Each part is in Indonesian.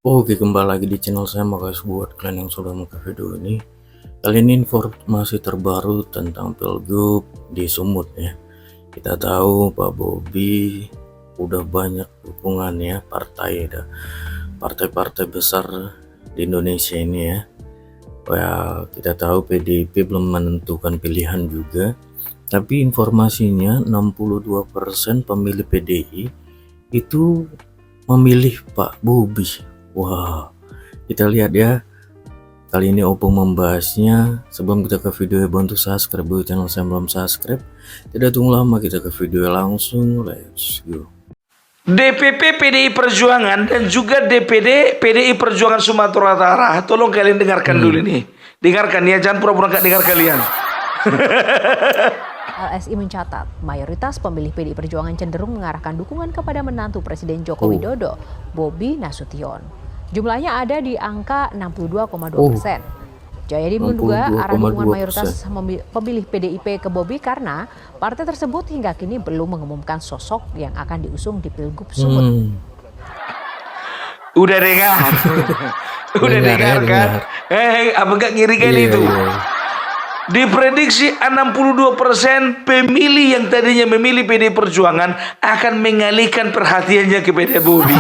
Oke, kembali lagi di channel saya. Makasih buat kalian yang sudah nonton video ini. Kali ini informasi terbaru tentang Pilgub di Sumut ya. Kita tahu Pak Bobi udah banyak dukungan ya, partai-partai besar di Indonesia ini ya. Ya, kita tahu PDIP belum menentukan pilihan juga. Tapi informasinya 62% pemilih PDI itu memilih Pak Bobi. Wah, kita lihat ya. Kali ini Opung membahasnya. Sebelum kita ke video, bantu subscribe dulu channel saya belum subscribe. Tidak tunggu lama, kita ke video langsung. Let's go. DPP PDI Perjuangan dan juga DPD PDI Perjuangan Sumatera Utara. Tolong kalian dengarkan dulu nih. Dengarkan ya, jangan pura-pura nggak dengar kalian. LSI mencatat mayoritas pemilih PDI Perjuangan cenderung mengarahkan dukungan kepada menantu Presiden Joko Widodo, Bobi Nasution. Jumlahnya ada di angka 62,2%. Jayadi menduga arah dukungan mayoritas pemilih PDIP ke Bobi karena partai tersebut hingga kini belum mengumumkan sosok yang akan diusung di Pilgub Sumut. Udah dengar? Udah dengar kan? Apa gak ngiri kan itu? Diprediksi 62% pemilih yang tadinya memilih PDI Perjuangan akan mengalihkan perhatiannya kepada Bobi.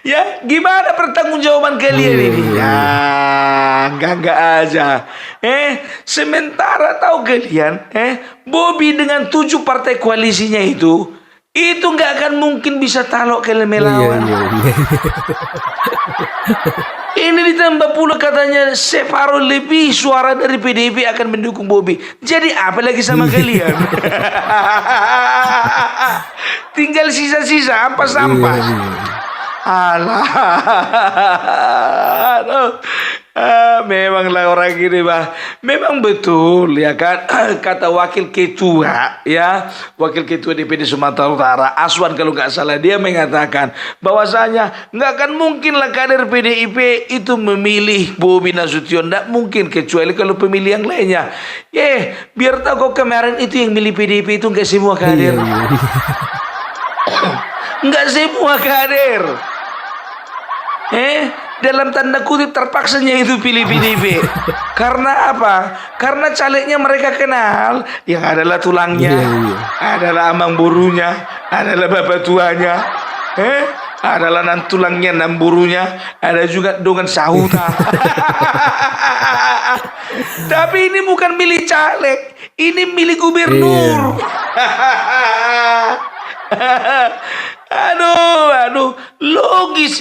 Ya, gimana pertanggungjawaban kalian ini? Ya, enggak aja. Sementara tahu kalian, Bobi dengan 7 partai koalisinya itu nggak akan mungkin bisa talok kalian melawan. Ini ditambah pula katanya separuh lebih suara dari PDIP akan mendukung Bobi. Jadi apa lagi sama kalian? Tinggal sisa-sisa ampas-ampas. Alah, memanglah orang gini bah. Memang betul ya kan, kata wakil ketua DPD Sumatera Utara Aswan kalau nggak salah, dia mengatakan bahwasanya nggak akan mungkin lah kader PDIP itu memilih Bobi Nasution, nggak mungkin kecuali kalau pemilih yang lainnya. Biar tahu kok kemarin itu yang milih PDIP itu nggak semua kader. Nggak semua kader. Dalam tanda kutip terpaksanya itu pilih PDIP. Karena apa? Karena calegnya mereka kenal, yang adalah tulangnya, adalah amang burunya, adalah bapak tuanya, adalah tulangnya, burunya, ada juga dongan sahuta. Tapi ini bukan milih caleg, ini milih gubernur. Aduh, logis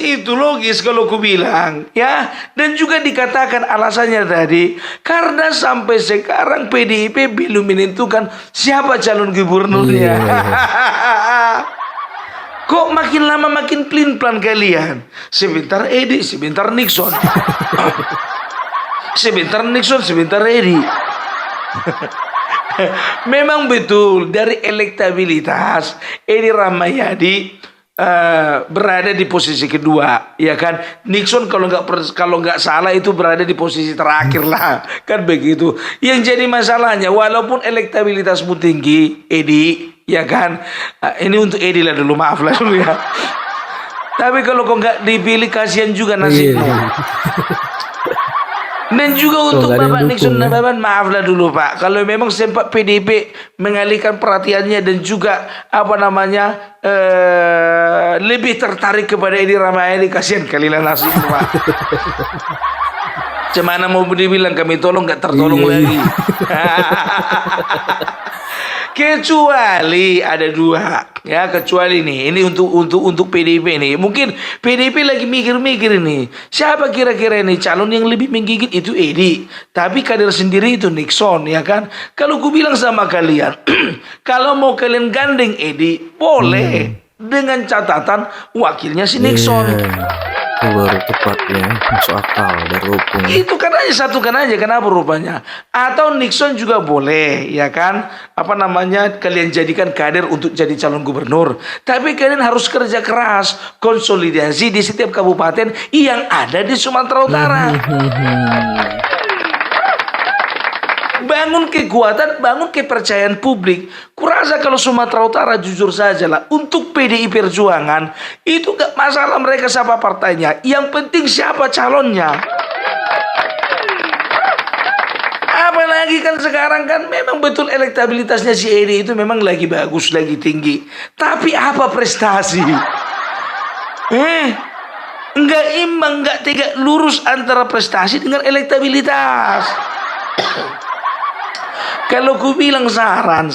kalau ku bilang ya. Dan juga dikatakan alasannya tadi karena sampai sekarang PDIP belum menentukan siapa calon gubernurnya. Kok makin lama makin pelin-pelan kalian? Sebentar Edi, sebentar Nixon. Sebentar Nixon, sebentar Edi. Memang betul dari elektabilitas Edi Rahmayadi berada di posisi kedua, ya kan? Nixon kalau nggak salah itu berada di posisi terakhir lah, kan begitu. Yang jadi masalahnya walaupun elektabilitasmu tinggi, Edi, ya kan? Ini untuk Edi lah dulu, maaf lah dulu ya. Tapi kalau kau nggak dipilih kasihan juga nasibmu. Dan juga untuk Bapak Nixon dan Bapak, maaflah dulu Pak, kalau memang sempat PDIP mengalihkan perhatiannya dan juga lebih tertarik kepada Edi Rahmayadi, kasihan kalilah nasib Pak. Cemana mau dibilang, kami tolong nggak tertolong lagi. Kecuali ada dua ya, kecuali nih ini untuk PDIP nih. Mungkin PDIP lagi mikir-mikir ini, siapa kira-kira ini calon yang lebih menggigit. Itu Edi, tapi kader sendiri itu Nixon, ya kan? Kalau ku bilang sama kalian, kalau mau kalian gandeng Edi boleh, dengan catatan wakilnya si Nixon. Itu baru tepatnya, masuk akal dari Opung. Itu kan aja, satukan aja, kenapa rupanya? Atau Nixon juga boleh, ya kan? Kalian jadikan kader untuk jadi calon gubernur. Tapi kalian harus kerja keras, konsolidasi di setiap kabupaten yang ada di Sumatera Utara. bangun kekuatan, bangun kepercayaan publik. Kurasa kalau Sumatera Utara jujur saja lah, untuk PDI Perjuangan itu gak masalah mereka siapa partainya, yang penting siapa calonnya. Apalagi kan sekarang kan memang betul elektabilitasnya si Edi itu memang lagi bagus, lagi tinggi. Tapi apa prestasi? Enggak imbang, enggak tegak lurus antara prestasi dengan elektabilitas. Kalau ku bilang saran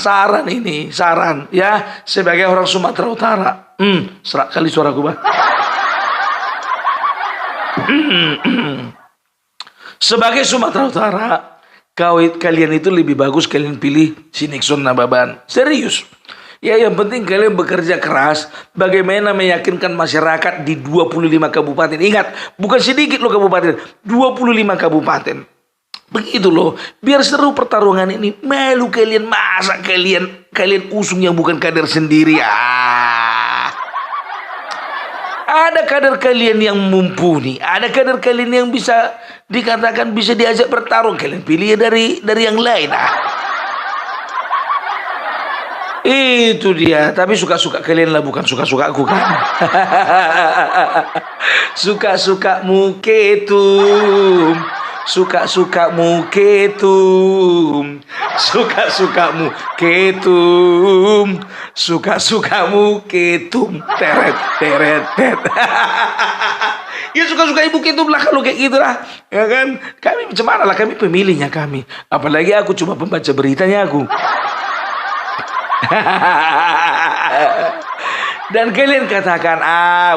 ya, sebagai orang Sumatera Utara, serak kali suaraku bah. Sebagai Sumatera Utara, kalian itu lebih bagus kalian pilih si Nixon Nababan. Serius. Ya yang penting kalian bekerja keras bagaimana meyakinkan masyarakat di 25 kabupaten. Ingat, bukan sedikit loh kabupaten, 25 kabupaten. Begitu loh, biar seru pertarungan ini. Malu kalian, masa kalian usung yang bukan kader sendiri. Ada kader kalian yang mumpuni, ada kader kalian yang bisa dikatakan bisa diajak bertarung. Kalian pilih dari yang lain. Itu dia, tapi suka-suka kalian lah, bukan suka-suka aku kan. Suka-sukamu ketum, suka-sukamu ketum, suka-sukamu ketum, suka-sukamu ketum, teret teret teret. Ya suka-suka ibu ketum lah kalau kayak gitu lah, ya kan. Kami macam mana lah, kami pemilihnya kami. Apalagi aku cuma pembaca beritanya aku. Dan kalian katakan,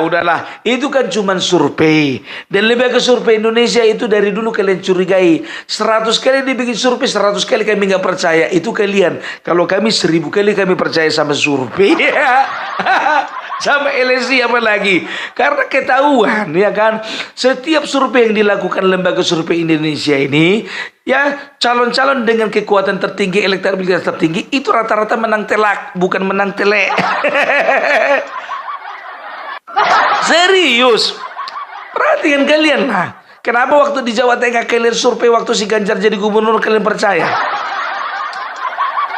udahlah, itu kan cuma survei. Dan lebih ke survei Indonesia itu dari dulu kalian curigai. 100 kali dibikin survei, 100 kali kami nggak percaya. Itu kalian. Kalau kami 1000 kali kami percaya sama survei. Sama LSI apa lagi? Karena ketahuan, ya kan, setiap survei yang dilakukan lembaga survei Indonesia ini, ya calon-calon dengan kekuatan tertinggi, elektabilitas tertinggi itu rata-rata menang telak, bukan menang telek. Serius, perhatikan kalian lah. Kenapa waktu di Jawa Tengah kalian survei waktu si Ganjar jadi gubernur kalian percaya?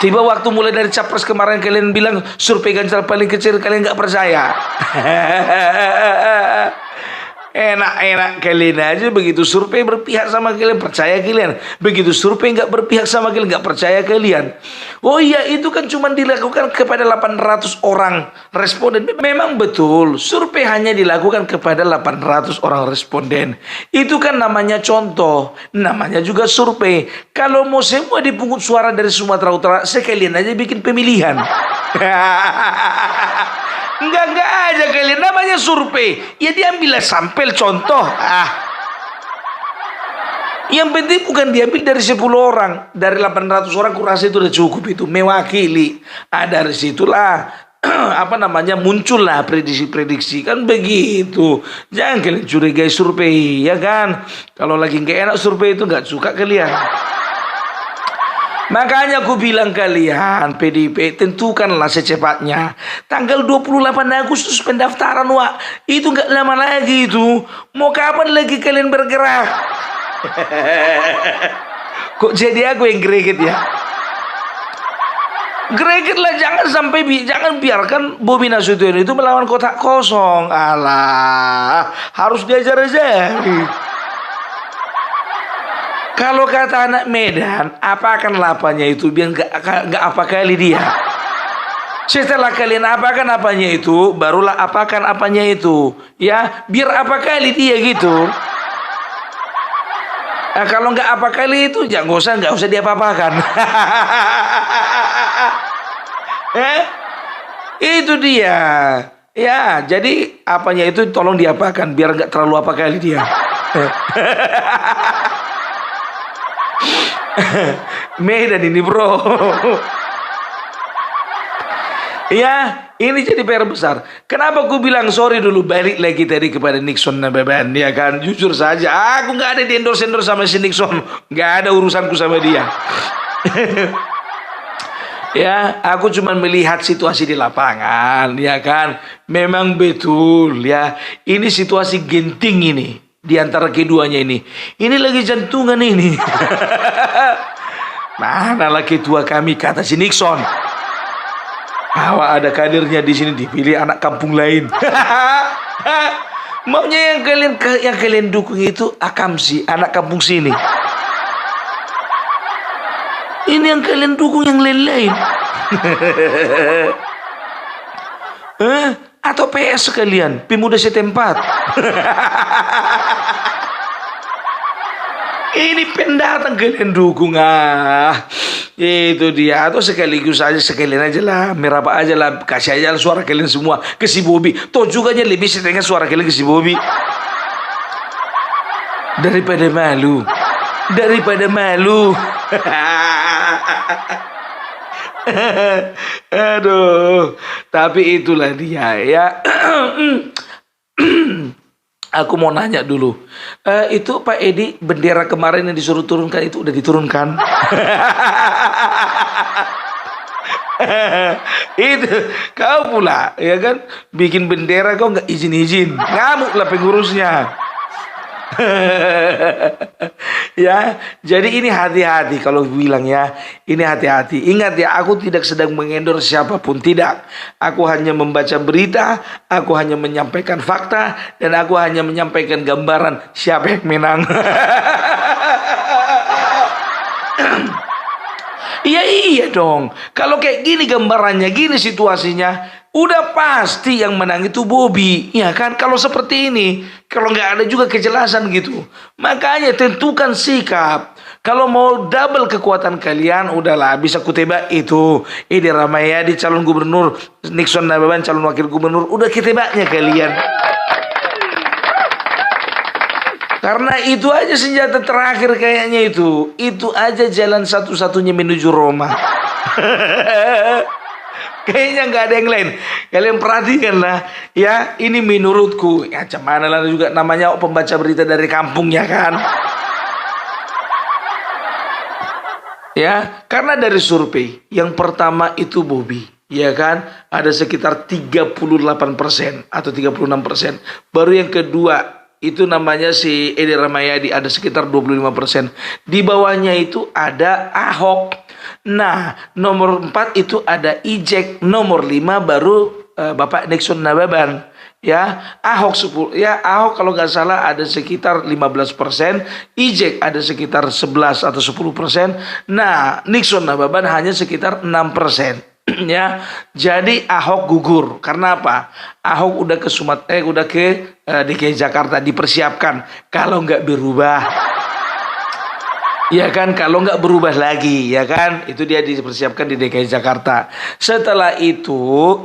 Tiba waktu mulai dari capres kemarin kalian bilang survei Ganjar paling kecil, kalian nggak percaya. Enak-enak kalian aja, begitu survei berpihak sama kalian percaya kalian, begitu survei nggak berpihak sama kalian nggak percaya kalian. Oh iya, itu kan cuma dilakukan kepada 800 orang responden. Memang betul survei hanya dilakukan kepada 800 orang responden. Itu kan namanya contoh, namanya juga survei. Kalau mau semua dipungut suara dari Sumatera Utara, sekalian aja bikin pemilihan. Enggak aja kalian, namanya survei. Ya diambillah sampel contoh. Yang penting bukan diambil dari 10 orang. Dari 800 orang kurasa itu udah cukup, itu mewakili. Dari situlah muncullah prediksi-prediksi kan begitu. Jangan kalian curigai survei, ya kan. Kalau lagi nggak enak survei itu nggak suka kalian. Makanya aku bilang kalian PDIP tentukanlah secepatnya. Tanggal 28 Agustus pendaftaran, Wak. Itu nggak lama lagi itu. Mau kapan lagi kalian bergerak? Kok jadi aku yang greget ya? Greget lah, jangan biarkan Bobi Nasution itu melawan kotak kosong. Alah, harus diajar-ajari. Kalau kata anak Medan, apakan lapanya itu biar nggak apa kali dia. Setelah kalian apakan apanya itu, barulah apakan apanya itu. Ya, biar apa kali dia gitu. Nah, kalau nggak apa kali itu, jangan nggak usah diapa-apakan. Itu dia. Ya, jadi apanya itu tolong diapakan biar nggak terlalu apa kali dia. Medan ini bro. Ya, ini jadi PR besar. Kenapa aku bilang sorry dulu, balik lagi tadi kepada Nixon Nababan, ya kan. Jujur saja, aku nggak ada di endorse sama si Nixon, nggak ada urusanku sama dia. Ya, aku cuma melihat situasi di lapangan, ya kan. Memang betul, ya. Ini situasi genting ini. Di antara keduanya ini lagi jantungan ini. Manalah ketua kami, kata si Nixon. Awak ada kadernya di sini, dipilih anak kampung lain. Maunya yang kalian dukung itu Akamsi, anak kampung sini. Ini yang kalian dukung yang lain-lain. Atau PS sekalian, pemuda setempat. Ini pendatang kalian dukung, itu dia. Atau sekaligus aja, sekalian aja lah, meraba aja lah, kasih aja suara kalian semua ke si Bobi. Toh juga lebih setengah suara kalian ke si Bobi. Daripada malu. Aduh, tapi itulah dia ya. Aku mau nanya dulu, itu Pak Edi, bendera kemarin yang disuruh turunkan itu udah diturunkan? Itu kau pula, ya kan? Bikin bendera kau nggak izin, ngamuk lah pengurusnya. Ya, jadi ini hati-hati kalau bilang ya, ini hati-hati. Ingat ya, aku tidak sedang mengendorse siapapun, tidak. Aku hanya membaca berita, aku hanya menyampaikan fakta, dan aku hanya menyampaikan gambaran siapa yang menang. Iya dong. Kalau kayak gini gambarannya, gini situasinya, udah pasti yang menang itu Bobi, ya kan? Kalau seperti ini, kalau nggak ada juga kejelasan gitu, makanya tentukan sikap. Kalau mau double kekuatan kalian, udahlah bisa kutebak itu. Edi Rahmayadi calon gubernur, Nixon Nababan calon wakil gubernur, udah ketebaknya kalian. Karena itu aja senjata terakhir kayaknya itu. Itu aja jalan satu-satunya menuju Roma. Kayaknya nggak ada yang lain. Kalian perhatikan lah. Ya, ini menurutku. Ya, macam mana lah juga namanya pembaca berita dari kampung ya kan. Ya, karena dari survei. Yang pertama itu Bobi. Ya kan, ada sekitar 38% atau 36%. Baru yang kedua itu namanya si Edi Rahmayadi, ada sekitar 25%. Di bawahnya itu ada Ahok. Nah, nomor 4 itu ada Ijek, nomor 5 baru Bapak Nixon Nababan. Ya, Ahok 10. Ya, Ahok kalau nggak salah ada sekitar 15%, Ijek ada sekitar 11 atau 10%. Nah, Nixon Nababan hanya sekitar 6%. Ya, jadi Ahok gugur. Karena apa? Ahok udah ke DKI Jakarta, dipersiapkan kalau nggak berubah. Ya kan, kalau nggak berubah lagi, ya kan, itu dia dipersiapkan di DKI Jakarta. Setelah itu,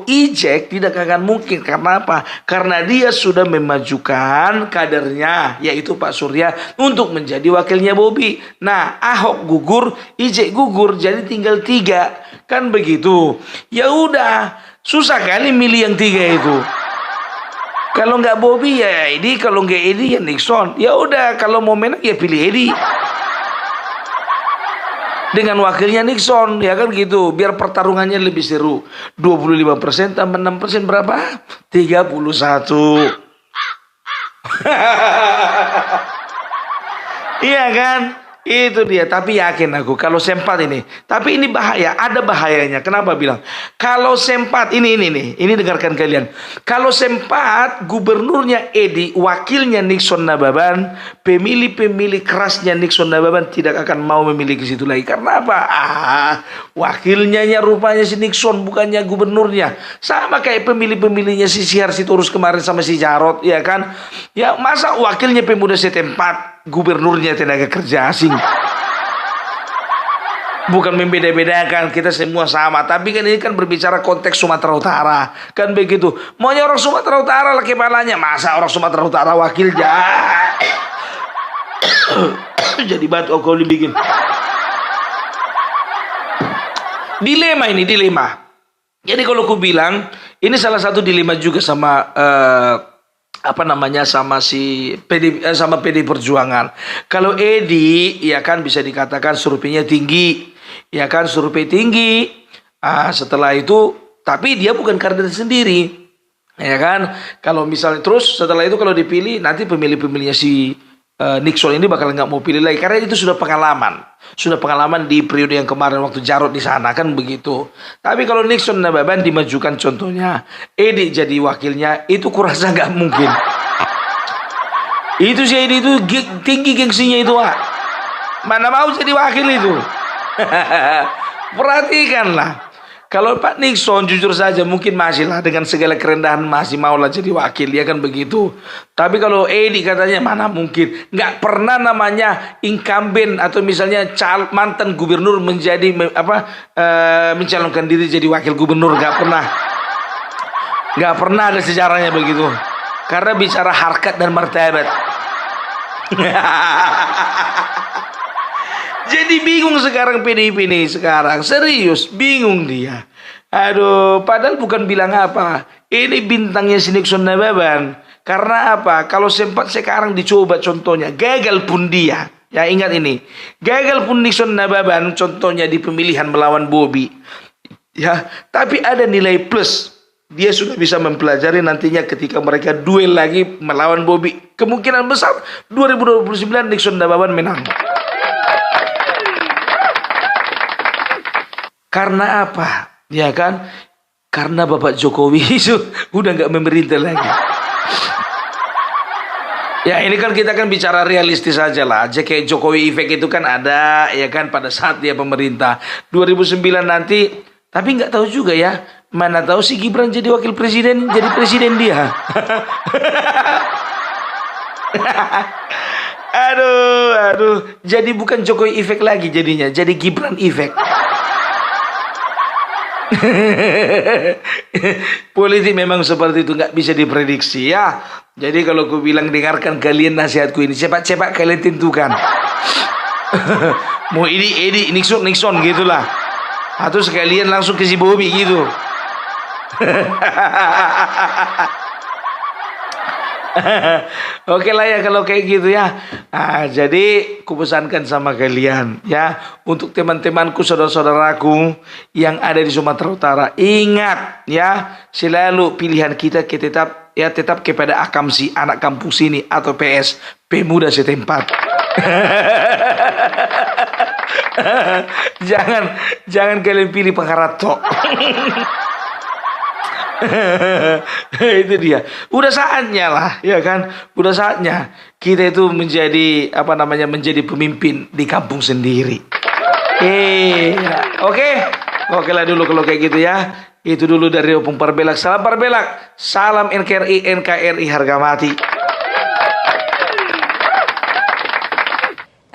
Ijek tidak akan mungkin. Karena apa? Karena dia sudah memajukan kadernya, yaitu Pak Surya, untuk menjadi wakilnya Bobi. Nah, Ahok gugur, Ijek gugur, jadi tinggal 3, kan begitu. Ya udah, susah kali milih yang 3 itu. Kalau nggak Bobi ya Edi, kalau nggak Edi ya Nixon. Ya udah, kalau mau menang ya pilih Edi. Dengan wakilnya Nixon, ya kan gitu, biar pertarungannya lebih seru. 25% tambah 6% berapa? 31. Iya kan? Itu dia. Tapi yakin aku kalau sempat ini. Tapi ini bahaya, ada bahayanya. Kenapa bilang? Kalau sempat ini dengarkan kalian. Kalau sempat gubernurnya Edi, wakilnya Nixon Nababan, pemilih-pemilih kerasnya Nixon Nababan tidak akan mau memilih ke situ lagi. Karena apa? Wakilnya rupanya si Nixon, bukannya gubernurnya. Sama kayak pemilih-pemilihnya si Sihar Sitorus kemarin sama si Jarot, ya kan? Ya masa wakilnya pemuda setempat, gubernurnya tenaga kerja asing. Bukan membeda-bedakan, kita semua sama. Tapi kan ini kan berbicara konteks Sumatera Utara, kan begitu. Maunya orang Sumatera Utara lah kepalanya. Masa orang Sumatera Utara wakilnya jadi batu kau dibikin. Dilema ini, dilema. Jadi kalau aku bilang ini salah satu dilema juga sama sama PD Perjuangan. Kalau Edi, ya kan bisa dikatakan surveinya tinggi, ya kan, survei tinggi. Setelah itu, tapi dia bukan kader sendiri, ya kan. Kalau misalnya terus setelah itu kalau dipilih nanti pemilih-pemilihnya si Nixon ini bakal nggak mau pilih lagi karena itu sudah pengalaman di periode yang kemarin waktu Jarod di sana kan begitu. Tapi kalau Nixon Nababan dimajukan contohnya, Edi jadi wakilnya, itu kurasa nggak mungkin. Itu si Edi itu tinggi gengsinya itu, Wak. Mana mau jadi wakil itu. Perhatikanlah. Kalau Pak Nixon jujur saja mungkin masih lah dengan segala kerendahan masih maulah jadi wakil, ya kan begitu. Tapi kalau Edi katanya mana mungkin, nggak pernah namanya incumbent atau misalnya mantan gubernur menjadi mencalonkan diri jadi wakil gubernur, nggak pernah ada sejarahnya begitu. Karena bicara harkat dan martabat. Jadi bingung sekarang PDIP ini sekarang. Serius, bingung dia. Aduh, padahal bukan bilang apa. Ini bintangnya si Nixon Nababan. Karena apa? Kalau sempat sekarang dicoba contohnya, gagal pun dia. Ya ingat ini. Gagal pun Nixon Nababan contohnya di pemilihan melawan Bobby. Ya, tapi ada nilai plus. Dia sudah bisa mempelajari nantinya ketika mereka duel lagi melawan Bobby. Kemungkinan besar 2029 Nixon Nababan menang. Karena apa? Ya kan? Karena Bapak Jokowi itu udah nggak memerintah lagi. Ya ini kan kita kan bicara realistis aja lah. Aja kayak Jokowi efek itu kan ada, ya kan, pada saat dia pemerintah. 2009 nanti, tapi nggak tahu juga ya. Mana tahu si Gibran jadi wakil presiden, jadi presiden dia. Aduh. Jadi bukan Jokowi efek lagi jadinya, jadi Gibran efek. Politik memang seperti itu, nggak bisa diprediksi ya. Jadi kalau aku bilang dengarkan kalian nasihatku ini, cepat-cepat kalian tentukan. Mau Edi, Nixon gitulah. Atau sekalian langsung ke si Bobby gitu. Oke lah ya kalau kayak gitu ya. Jadi kupesankan sama kalian ya, untuk teman-temanku, saudara-saudaraku yang ada di Sumatera Utara, ingat ya, selalu pilihan kita tetap kepada Akamsi, anak kampung sini, atau PS, pemuda setempat. jangan kalian pilih Pangarato. Itu dia. Udah saatnya lah, ya kan? Udah saatnya kita itu menjadi menjadi pemimpin di kampung sendiri. Oke lah dulu kalau kayak gitu ya. Itu dulu dari Opung Parbelak. Salam Parbelak. Salam NKRI harga mati.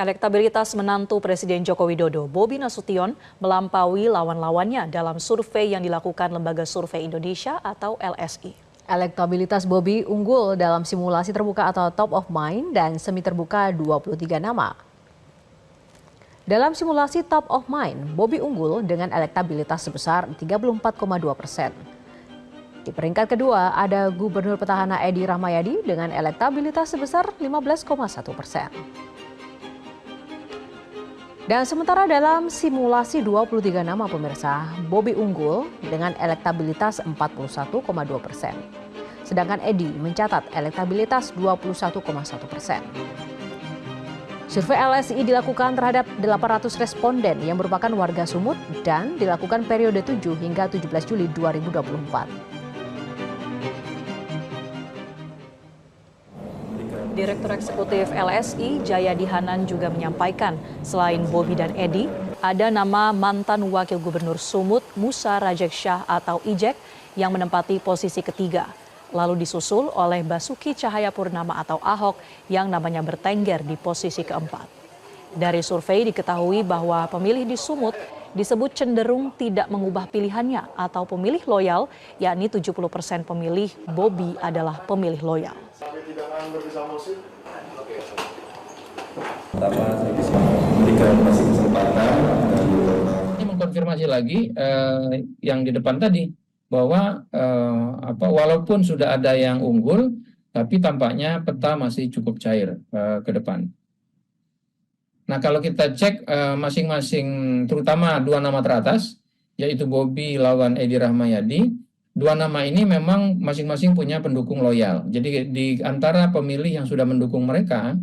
Elektabilitas menantu Presiden Joko Widodo, Bobi Nasution, melampaui lawan-lawannya dalam survei yang dilakukan Lembaga Survei Indonesia atau LSI. Elektabilitas Bobi unggul dalam simulasi terbuka atau top of mind dan semi terbuka 23 nama. Dalam simulasi top of mind, Bobi unggul dengan elektabilitas sebesar 34,2%. Di peringkat kedua ada Gubernur Petahana Edi Rahmayadi dengan elektabilitas sebesar 15,1%. Dan sementara dalam simulasi 23 nama pemirsa, Bobi unggul dengan elektabilitas 41,2%. Sedangkan Edi mencatat elektabilitas 21,1%. Survei LSI dilakukan terhadap 800 responden yang merupakan warga Sumut dan dilakukan periode 7 hingga 17 Juli 2024. Direktur Eksekutif LSI, Jayadi Hanan, juga menyampaikan selain Bobi dan Edi, ada nama mantan Wakil Gubernur Sumut, Musa Rajeksyah atau Ijek, yang menempati posisi ketiga. Lalu disusul oleh Basuki Cahayapurnama atau Ahok yang namanya bertengger di posisi keempat. Dari survei diketahui bahwa pemilih di Sumut disebut cenderung tidak mengubah pilihannya atau pemilih loyal, yakni 70% pemilih Bobi adalah pemilih loyal. Pertama, saya bisa memberikan kesempatan. Ini mengkonfirmasi lagi yang di depan tadi bahwa walaupun sudah ada yang unggul, tapi tampaknya peta masih cukup cair ke depan. Nah kalau kita cek masing-masing, terutama dua nama teratas, yaitu Bobi lawan Edi Rahmayadi, dua nama ini memang masing-masing punya pendukung loyal. Jadi di antara pemilih yang sudah mendukung mereka,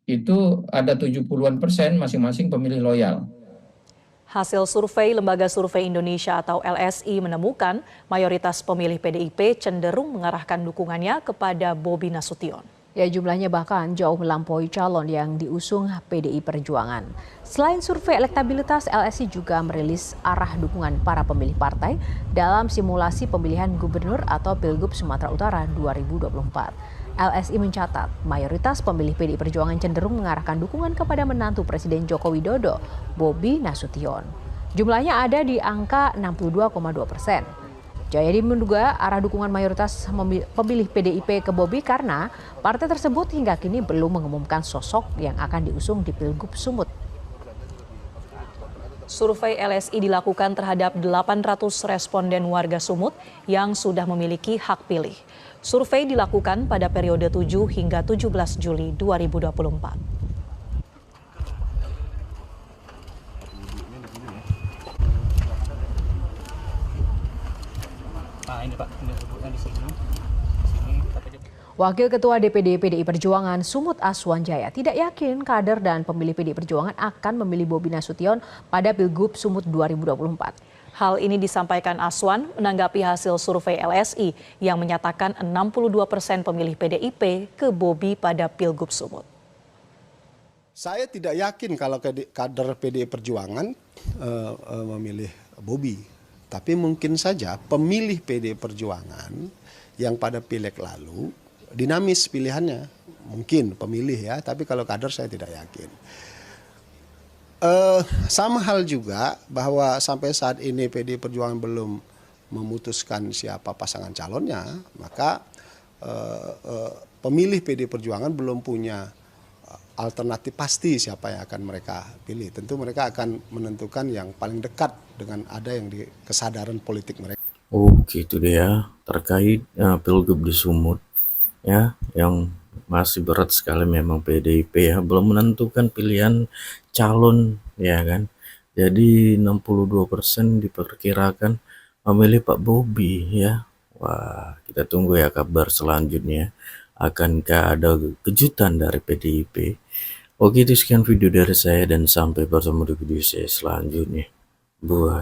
itu ada 70-an% masing-masing pemilih loyal. Hasil survei Lembaga Survei Indonesia atau LSI menemukan mayoritas pemilih PDIP cenderung mengarahkan dukungannya kepada Bobi Nasution. Ya, jumlahnya bahkan jauh melampaui calon yang diusung PDI Perjuangan. Selain survei elektabilitas, LSI juga merilis arah dukungan para pemilih partai dalam simulasi pemilihan gubernur atau Pilgub Sumatera Utara 2024. LSI mencatat mayoritas pemilih PDI Perjuangan cenderung mengarahkan dukungan kepada menantu Presiden Joko Widodo, Bobi Nasution. Jumlahnya ada di angka 62,2%. Jayadi menduga arah dukungan mayoritas pemilih PDIP ke Bobi karena partai tersebut hingga kini belum mengumumkan sosok yang akan diusung di Pilgub Sumut. Survei LSI dilakukan terhadap 800 responden warga Sumut yang sudah memiliki hak pilih. Survei dilakukan pada periode 7 hingga 17 Juli 2024. Wakil Ketua DPD PDI Perjuangan Sumut Aswanjaya tidak yakin kader dan pemilih PDI Perjuangan akan memilih Bobi Nasution pada Pilgub Sumut 2024. Hal ini disampaikan Aswan menanggapi hasil survei LSI yang menyatakan 62% pemilih PDIP ke Bobi pada Pilgub Sumut. Saya tidak yakin kalau kader PDI Perjuangan memilih Bobi. Tapi mungkin saja pemilih PDI Perjuangan yang pada pileg lalu dinamis pilihannya. Mungkin pemilih ya, tapi kalau kader saya tidak yakin. Sama hal juga bahwa sampai saat ini PDI Perjuangan belum memutuskan siapa pasangan calonnya, maka pemilih PDI Perjuangan belum punya alternatif pasti siapa yang akan mereka pilih. Tentu mereka akan menentukan yang paling dekat dengan ada yang di kesadaran politik mereka. Oh gitu deh ya, terkait Pilgub di Sumut ya, yang masih berat sekali memang PDIP ya, belum menentukan pilihan calon ya kan. Jadi 62% diperkirakan memilih Pak Bobi ya. Wah, kita tunggu ya kabar selanjutnya. Akankah ada kejutan dari PDIP? Oke, itu sekian video dari saya dan sampai bertemu di video saya selanjutnya. Buat